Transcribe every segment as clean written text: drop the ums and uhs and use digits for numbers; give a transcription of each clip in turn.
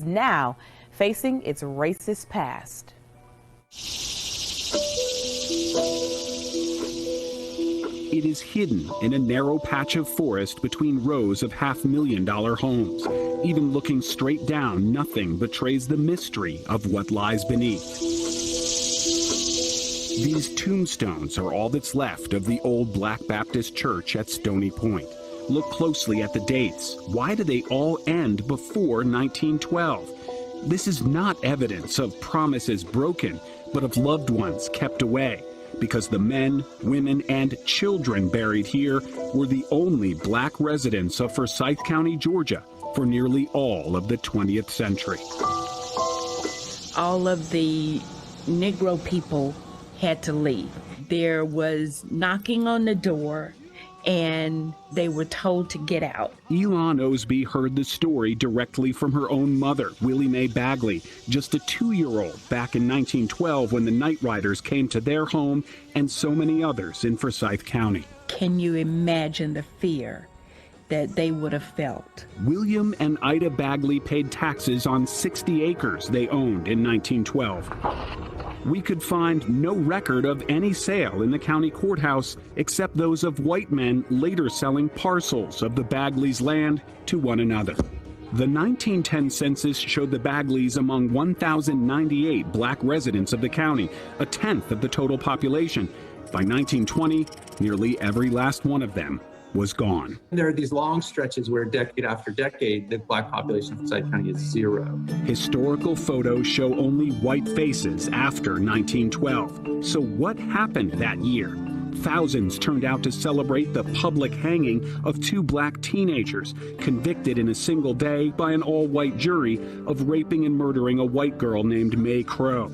now facing its racist past. It is hidden in a narrow patch of forest between rows of $500,000 homes. Even looking straight down, nothing betrays the mystery of what lies beneath. These tombstones are all that's left of the old Black Baptist church at Stony Point. Look closely at the dates. Why do they all end before 1912? This is not evidence of promises broken, but of loved ones kept away, because the men, women, and children buried here were the only black residents of Forsyth County, Georgia, for nearly all of the 20th century. All of the Negro people had to leave. There was knocking on the door, and they were told to get out. Elon Osby heard the story directly from her own mother, Willie Mae Bagley, just a 2-year-old back in 1912 when the Night Riders came to their home and so many others in Forsyth County. Can you imagine the fear that they would have felt? William and Ida Bagley paid taxes on 60 acres they owned in 1912. We could find no record of any sale in the county courthouse except those of white men later selling parcels of the Bagleys' land to one another. The 1910 census showed the Bagleys among 1,098 black residents of the county, a tenth of the total population. By 1920, nearly every last one of them was gone. There are these long stretches where decade after decade, the black population of Forsyth County is zero. Historical photos show only white faces after 1912. So what happened that year? Thousands turned out to celebrate the public hanging of 2 black teenagers convicted in a single day by an all-white jury of raping and murdering a white girl named Mae Crow.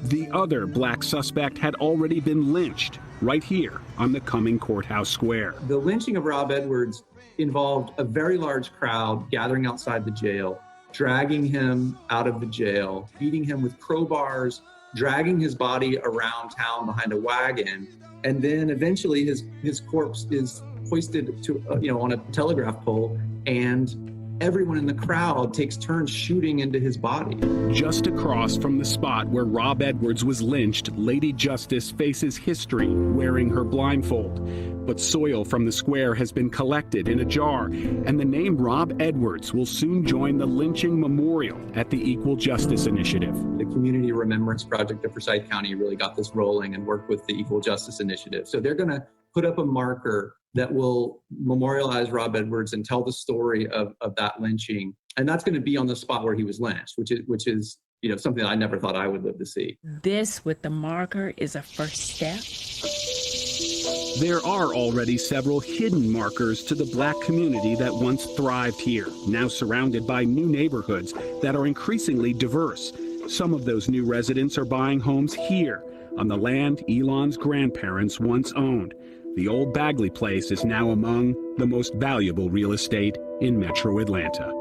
The other black suspect had already been lynched right here on the Cumming Courthouse Square. The lynching of Rob Edwards involved a very large crowd gathering outside the jail, dragging him out of the jail, beating him with crowbars, dragging his body around town behind a wagon, and then eventually his corpse is hoisted to on a telegraph pole, and everyone in the crowd takes turns shooting into his body. Just across from the spot where Rob Edwards was lynched, Lady Justice faces history wearing her blindfold. But soil from the square has been collected in a jar, and the name Rob Edwards will soon join the lynching memorial at the Equal Justice Initiative. The Community Remembrance Project of Forsyth County really got this rolling and worked with the Equal Justice Initiative. So they're going to put up a marker that will memorialize Rob Edwards and tell the story of that lynching. And that's going to be on the spot where he was lynched, which is something I never thought I would live to see. This with the marker is a first step. There are already several hidden markers to the black community that once thrived here, now surrounded by new neighborhoods that are increasingly diverse. Some of those new residents are buying homes here on the land Elon's grandparents once owned. The old Bagley place is now among the most valuable real estate in Metro Atlanta.